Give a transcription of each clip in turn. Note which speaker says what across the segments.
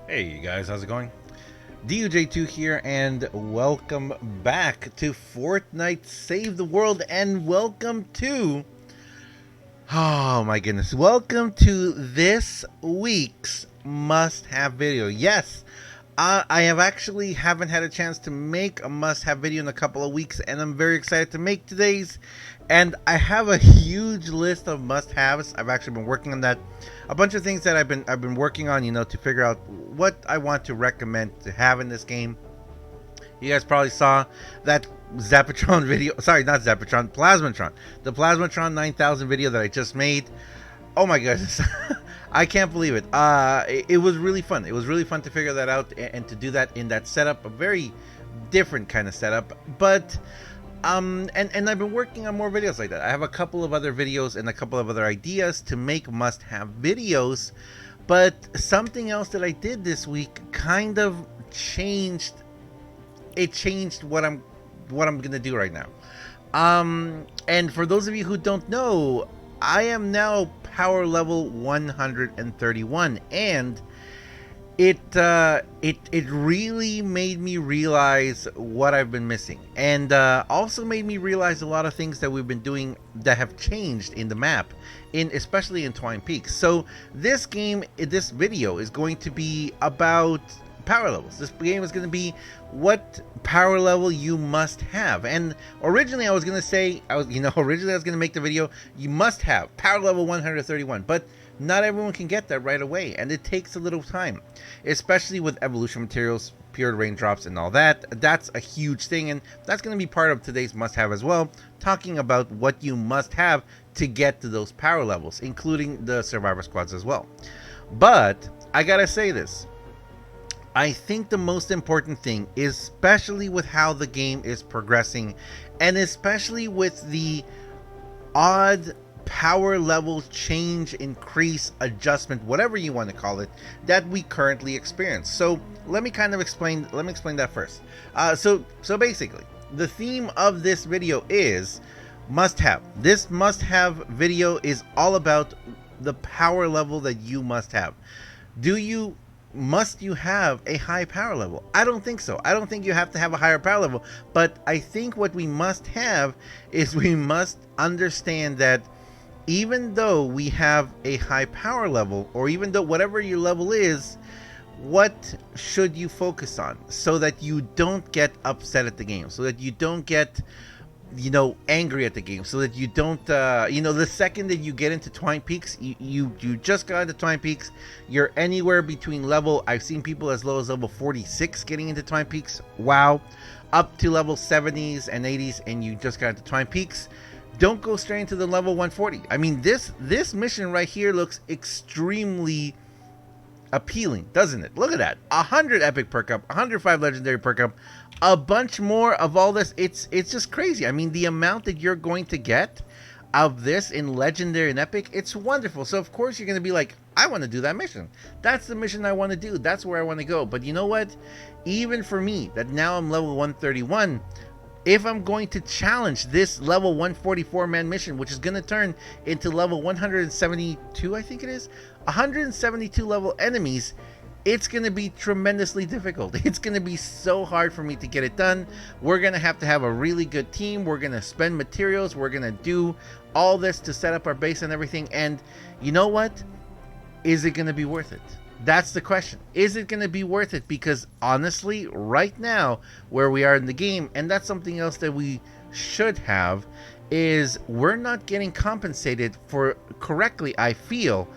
Speaker 1: Hey you guys, how's it going? DUJ2 here, and welcome back to Fortnite Save the World, and welcome to, oh my goodness, welcome to this week's must-have video. Yes, I have actually haven't had a chance to make a must-have video in a couple of weeks, and I'm very excited to make today's. And I have a huge list of must-haves. I've actually been working on that. A bunch of things that I've been working on, to figure out what I want to recommend to have in this game. You guys probably saw that Zapatron video. Sorry, not Zapatron, Plasmatron. The Plasmatron 9000 video that I just made. Oh my goodness. I can't believe it. It was really fun. It was really fun to figure that out and to do that in that setup. A very different kind of setup. But and I've been working on more videos like that. I have a couple of other videos and a couple of other ideas to make must-have videos. But something else that I did this week kind of changed. It changed what I'm gonna do right now. And for those of you who don't know, I am now power level 131, and it really made me realize what I've been missing, and also made me realize a lot of things that we've been doing that have changed in the map, especially in Twine Peaks. So this video is going to be about power levels. This game is going to be what power level you must have. And originally I was going to say, originally I was going to make the video, you must have power level 131, but not everyone can get that right away, and it takes a little time, especially with evolution materials, pure raindrops, and all that. That's a huge thing, and that's going to be part of today's must-have as well, talking about what you must have to get to those power levels, including the survivor squads as well. But I gotta say this. I think the most important thing, especially with how the game is progressing, and especially with the odd power level change, increase, adjustment, whatever you want to call it, that we currently experience. So let me explain that first. So basically, the theme of this video is must have. This must have video is all about the power level that you must have. Must you have a high power level? I don't think so. I don't think you have to have a higher power level, but I think what we must have is we must understand that even though we have a high power level, or even though whatever your level is, what should you focus on so that you don't get upset at the game, so that you don't get angry at the game, so that you don't the second that you get into Twine Peaks, you just got into Twine Peaks, you're anywhere between I've seen people as low as level 46 getting into Twine Peaks, wow, up to level 70s and 80s, and you just got into Twine Peaks. Don't go straight into the level 140. I mean, this mission right here looks extremely appealing, doesn't it? Look at that. 100 epic perk up, 105 legendary perk up, a bunch more of all this. It's just crazy. I mean, the amount that you're going to get of this in legendary and epic, it's wonderful. So of course you're going to be like, I want to do that mission. That's the mission I want to do. That's where I want to go. But you know what? Even for me, that now I'm level 131, if I'm going to challenge this level 144 man mission, which is going to turn into level 172, I think it is, 172 level enemies, it's going to be tremendously difficult. It's going to be so hard for me to get it done. We're going to have a really good team. We're going to spend materials. We're going to do all this to set up our base and everything. And you know what? Is it going to be worth it? That's the question. Is it going to be worth it? Because honestly, right now, where we are in the game, and that's something else that we should have, is we're not getting compensated for correctly, I feel,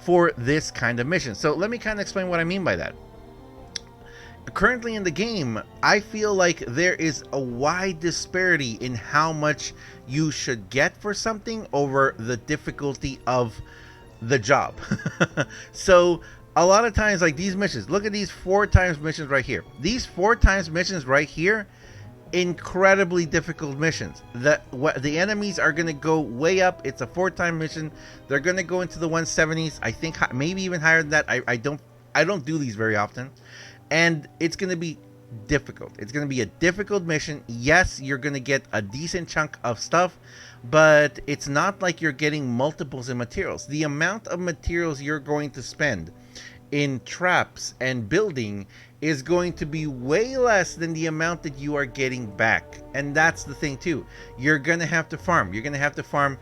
Speaker 1: for this kind of mission. So let me kind of explain what I mean by that. Currently in the game, I feel like there is a wide disparity in how much you should get for something over the difficulty of the job. So a lot of times, like these missions, look at these 4 times missions right here. These 4 times missions right here, incredibly difficult missions. The enemies are going to go way up. It's a 4-time mission. They're going to go into the 170s. I think maybe even higher than that. I don't do these very often, and it's going to be difficult. It's going to be a difficult mission. Yes, you're going to get a decent chunk of stuff, but it's not like you're getting multiples in materials. The amount of materials you're going to spend in traps and building is going to be way less than the amount that you are getting back. And that's the thing too. You're going to have to farm. You're going to have to farm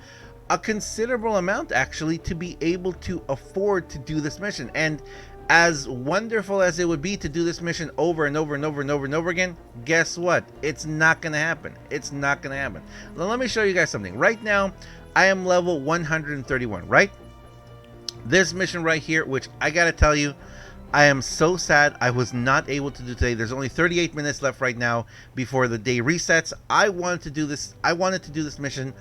Speaker 1: a considerable amount actually to be able to afford to do this mission. And as wonderful as it would be to do this mission over and over and over and over and over again, guess what? It's not going to happen. It's not going to happen. Now, let me show you guys something. Right now, I am level 131, right? This mission right here, which I got to tell you, I am so sad I was not able to do today. There's only 38 minutes left right now before the day resets. I wanted to do this. I wanted to do this mission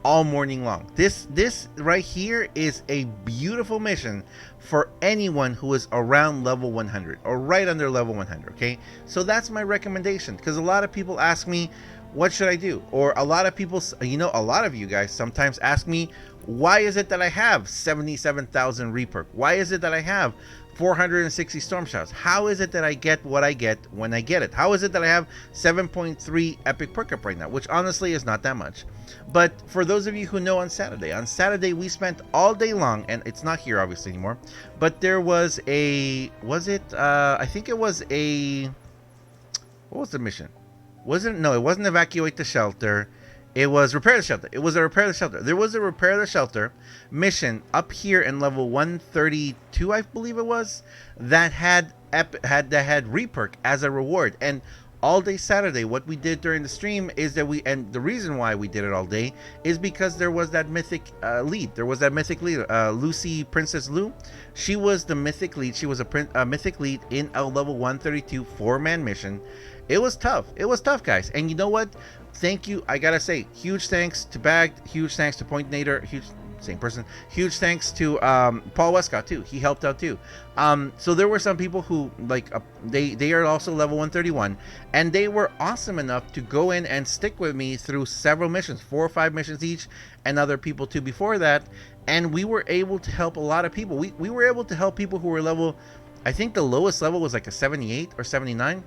Speaker 1: all morning long. This right here is a beautiful mission for anyone who is around level 100 or right under level 100. Okay, so that's my recommendation, because a lot of people ask me, what should I do? Or a lot of people, you know, a lot of you guys sometimes ask me, why is it that I have 77,000 reperk? Why is it that I have 460 storm shouts? How is it that I get what I get when I get it? How is it that I have 7.3 epic perk up right now, which honestly is not that much? But for those of you who know, on Saturday we spent all day long, and it's not here obviously anymore, but there was a, I think it was a, what was the mission? No, it wasn't evacuate the shelter. It was repair the shelter. It was a repair the shelter. There was a repair the shelter mission up here in level 132, I believe it was, that had reperk as a reward. And all day Saturday, what we did during the stream is that and the reason why we did it all day is because there was that mythic lead. There was that mythic lead, Lucy, Princess Lou. She was the mythic lead. She was a mythic lead in a level 132 4-man mission. It was tough. It was tough, guys. And you know what? Thank you. I gotta say, huge thanks to Bagged. Huge thanks to Point Nader. Same person. Huge thanks to Paul Westcott too. He helped out too. So there were some people who they are also level 131, and they were awesome enough to go in and stick with me through several missions, 4 or 5 missions each, and other people too before that. And we were able to help a lot of people. We were able to help people who were level, I think the lowest level was like a 78 or 79.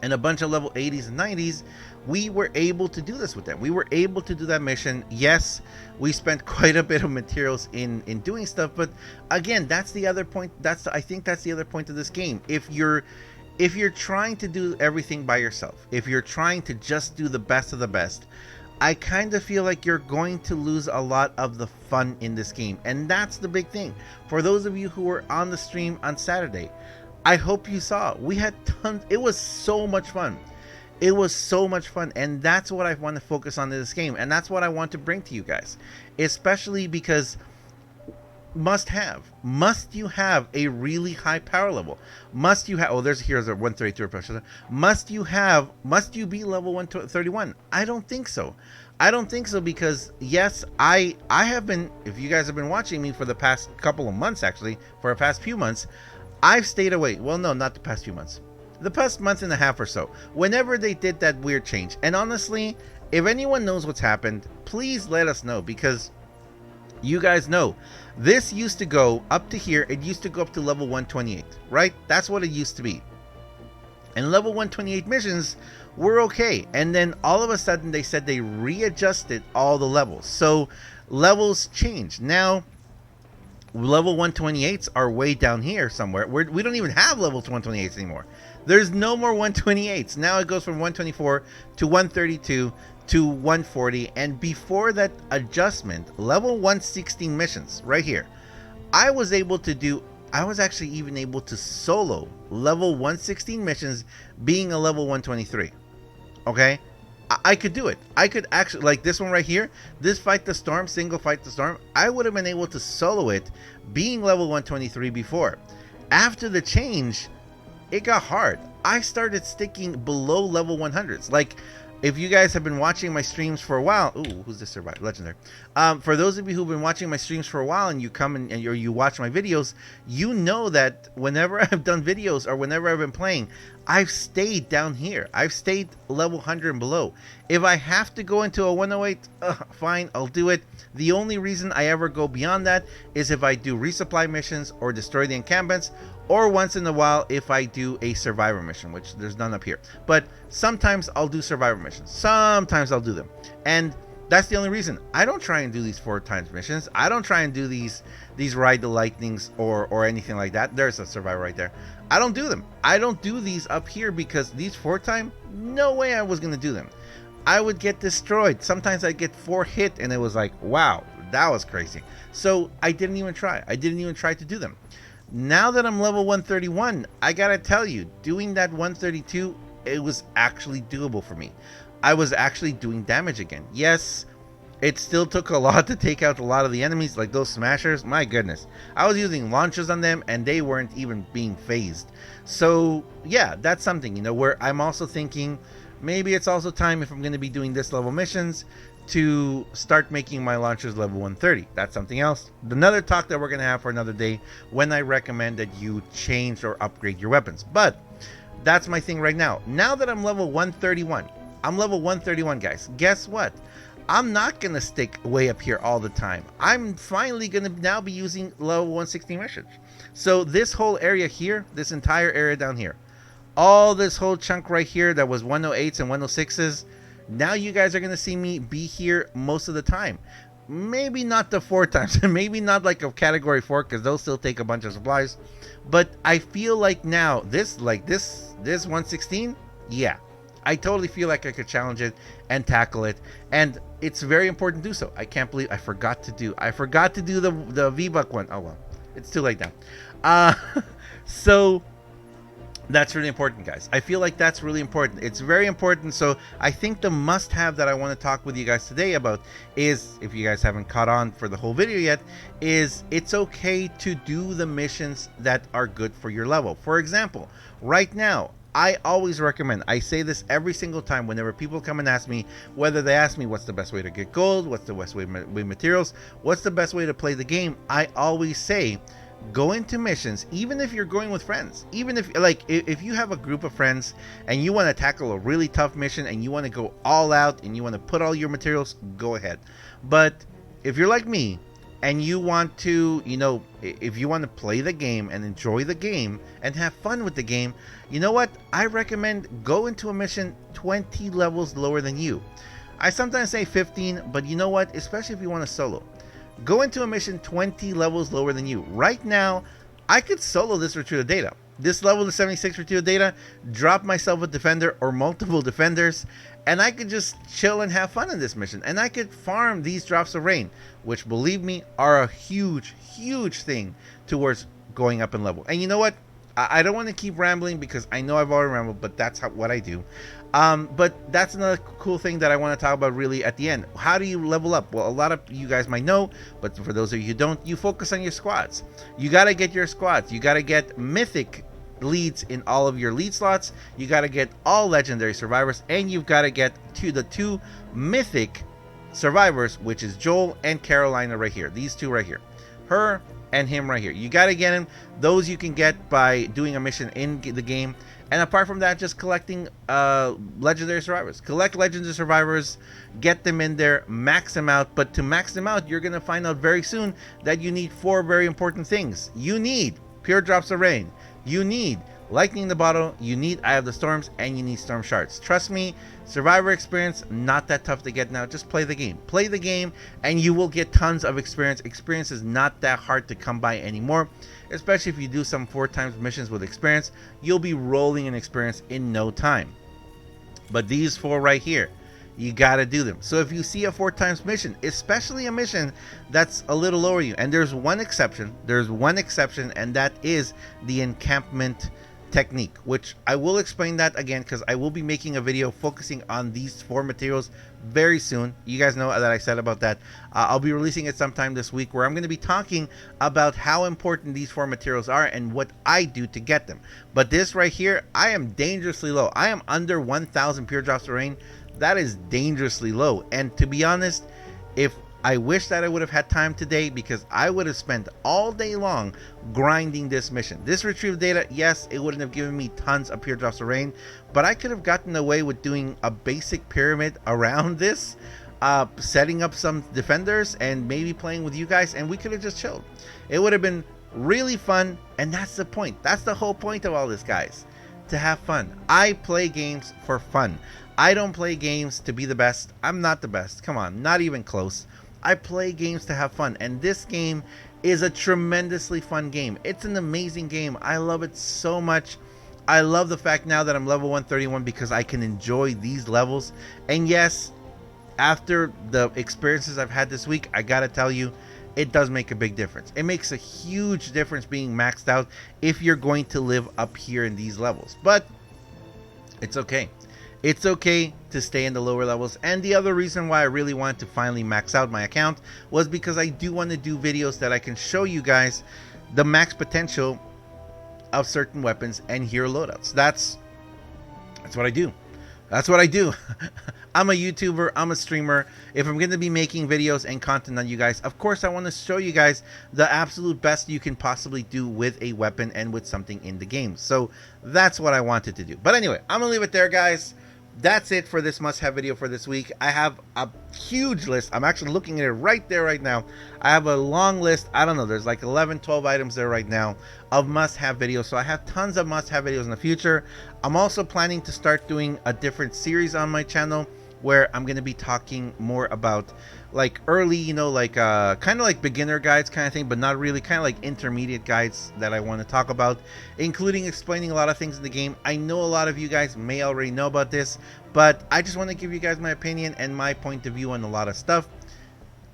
Speaker 1: And a bunch of level 80s and 90s, we were able to do this with them. We were able to do that mission. Yes, we spent quite a bit of materials in doing stuff, but again, that's the other point. I think that's the other point of this game. If you're trying to do everything by yourself, if you're trying to just do the best of the best, I kind of feel like you're going to lose a lot of the fun in this game. And that's the big thing. For those of you who were on the stream on Saturday, I hope you saw. We had tons. It was so much fun. It was so much fun. And that's what I want to focus on in this game. And that's what I want to bring to you guys. Especially because must you have a really high power level? Must you have, oh, here's a 132 pressure. Must you be level 131? I don't think so. I don't think so, because yes, I have been, if you guys have been watching me for the past couple of months, actually, for the past few months, I've stayed away. Well, no, not the past few months. The past month and a half or so. Whenever they did that weird change. And honestly, if anyone knows what's happened, please let us know. Because you guys know, this used to go up to here. It used to go up to level 128, right? That's what it used to be. And level 128 missions were okay. And then all of a sudden they said they readjusted all the levels. So levels changed. Now, level 128s are way down here somewhere. We don't even have level 128s anymore. There's no more 128s. Now it goes from 124 to 132 to 140. And before that adjustment, level 116 missions right here, I was actually even able to solo level 116 missions being a level 123. Okay? I could do it. I could actually, like this one right here, this Fight the Storm, single Fight the Storm, I would have been able to solo it being level 123 before. After the change, it got hard. I started sticking below level 100s. Like, if you guys have been watching my streams for a while, ooh, who's this survivor? Legendary. For those of you who've been watching my streams for a while and you come and you watch my videos, you know that whenever I've done videos or whenever I've been playing, I've stayed down here. I've stayed level 100 and below. If I have to go into a 108, fine, I'll do it. The only reason I ever go beyond that is if I do resupply missions or destroy the encampments, or once in a while if I do a survivor mission, which there's none up here. But sometimes I'll do survivor missions. Sometimes I'll do them. And That's the only reason. I don't try and do these 4x missions. I don't try and do these ride the lightnings or anything like that. There's a survivor right there. I don't do them. I don't do these up here because these 4x, no way I was gonna do them. I would get destroyed. Sometimes I'd get 4 hit and it was like, wow, that was crazy. So I didn't even try. I didn't even try to do them. Now that I'm level 131, I gotta tell you, doing that 132, it was actually doable for me. I was actually doing damage again. Yes, it still took a lot to take out a lot of the enemies, like those smashers. My goodness, I was using launchers on them and they weren't even being phased. So yeah, that's something, you know, where I'm also thinking maybe it's also time, if I'm going to be doing this level missions, to start making my launchers level 130. That's something else. Another talk that we're going to have for another day, when I recommend that you change or upgrade your weapons. But that's my thing right now. Now that I'm level 131, I'm level 131, guys. Guess what? I'm not going to stick way up here all the time. I'm finally going to now be using level 116 missions. So this whole area here, this entire area down here, all this whole chunk right here that was 108s and 106s, now you guys are going to see me be here most of the time. Maybe not the 4x, maybe not like a category 4, because those still take a bunch of supplies. But I feel like now, this 116, yeah. I totally feel like I could challenge it and tackle it, and it's very important to do so. I can't believe I forgot to do the V-Buck one. Oh well, it's too late now. So that's really important, guys. I feel like that's really important. It's very important. So I think the must-have that I want to talk with you guys today about is, if you guys haven't caught on for the whole video yet, is it's okay to do the missions that are good for your level. For example, right now, I always recommend, I say this every single time whenever people come and ask me, whether they ask me what's the best way to get gold, what's the best way to make materials, what's the best way to play the game, I always say, go into missions, even if you're going with friends. Even if, like, if you have a group of friends and you want to tackle a really tough mission and you want to go all out and you want to put all your materials, go ahead. But if you're like me and you want to, you know, if you want to play the game and enjoy the game and have fun with the game, you know what? I recommend go into a mission 20 levels lower than you. I sometimes say 15, but you know what? Especially if you want to solo, go into a mission 20 levels lower than you. Right now, I could solo this Retrieve Data. This level of 76 Retrieve Data, drop myself a defender or multiple defenders, and I could just chill and have fun in this mission. And I could farm these drops of rain, which, believe me, are a huge, huge thing towards going up in level. And you know what? I don't want to keep rambling because I know I've already rambled, but that's what I do. But that's another cool thing that I want to talk about really at the end. How do you level up? Well, a lot of you guys might know, but for those of you who don't, you focus on your squads. You got to get your squads. You got to get mythic leads in all of your lead slots. You got to get all legendary survivors, and you've got to get to the 2 mythic survivors, which is Joel and Carolina right here. These 2 right here. Her and him right here. You got to get him. Those you can get by doing a mission in the game. And apart from that, just collecting legendary survivors. Collect legendary survivors, get them in there, max them out. But to max them out, you're going to find out very soon that you need 4 very important things. You need pure drops of rain. You need lightning in the bottle. You need Eye of the Storms, and you need storm shards. Trust me, survivor experience, not that tough to get now. Just play the game. Play the game, and you will get tons of experience. Experience is not that hard to come by anymore. Especially if you do some 4x missions with experience, you'll be rolling in experience in no time. But these 4 right here, you gotta do them. So if you see a 4x mission, especially a mission that's a little lower you, and there's one exception, and that is the encampment technique, which I will explain that again because I will be making a video focusing on these 4 materials very soon. You guys know that I said about that. I'll be releasing it sometime this week, where I'm going to be talking about how important these 4 materials are and what I do to get them. But this right here, I am dangerously low. I am under 1,000 pure drops of rain. That is dangerously low. And to be honest, if I wish that I would have had time today, because I would have spent all day long grinding this mission. This Retrieve Data, yes, it wouldn't have given me tons of pure drops of rain, but I could have gotten away with doing a basic pyramid around this, setting up some defenders and maybe playing with you guys, and we could have just chilled. It would have been really fun, and that's the point. That's the whole point of all this, guys. to have fun. I play games for fun. I don't play games to be the best. I'm not the best. Come on, not even close. I play games to have fun, and this game is a tremendously fun game. It's an amazing game. I love it so much. I love the fact now that I'm level 131 because I can enjoy these levels. And yes, after the experiences I've had this week, I gotta tell you, it does make a big difference. It makes a huge difference being maxed out if you're going to live up here in these levels. But it's okay. It's okay to stay in the lower levels. And the other reason why I really wanted to finally max out my account was because I do want to do videos that I can show you guys the max potential of certain weapons and hero loadouts. That's what I do. That's what I do. I'm a YouTuber, I'm a streamer. If I'm going to be making videos and content on you guys, of course I want to show you guys the absolute best you can possibly do with a weapon and with something in the game. So that's what I wanted to do. But anyway, I'm going to leave it there, guys. That's it for this must-have video for this week. I have a huge list. I'm actually looking at it right there right now. I have a long list. I don't know. There's like 11, 12 items there right now of must-have videos. So I have tons of must-have videos in the future. I'm also planning to start doing a different series on my channel where I'm going to be talking more about like early, you know, like kind of like beginner guides kind of thing, but not really, kind of like intermediate guides that I want to talk about, including explaining a lot of things in the game. I know a lot of you guys may already know about this, but I just want to give you guys my opinion and my point of view on a lot of stuff.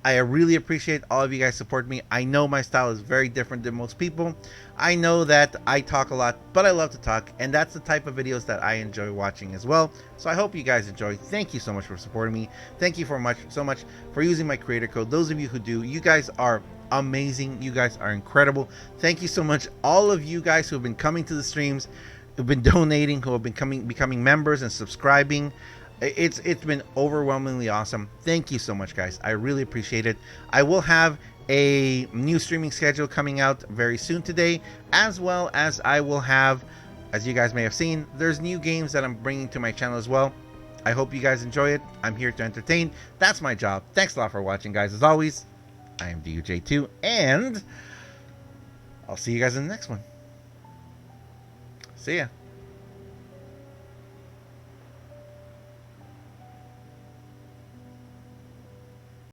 Speaker 1: I really appreciate all of you guys support me. I know my style is very different than most people. I know that I talk a lot, but I love to talk, and that's the type of videos that I enjoy watching as well. So I hope you guys enjoy. Thank you so much for supporting me. Thank you so much for using my creator code. Those of you who do, you guys are amazing. You guys are incredible. Thank you so much. All of you guys who have been coming to the streams, who've been donating, who have been becoming members and subscribing. It's been overwhelmingly awesome. Thank you so much, guys. I really appreciate it. I will have a new streaming schedule coming out very soon today, as well as I will have, as you guys may have seen, there's new games that I'm bringing to my channel as well. I hope you guys enjoy it. I'm here to entertain. That's my job. Thanks a lot for watching, guys. As always, I am DUJ2, and I'll see you guys in the next one. See ya.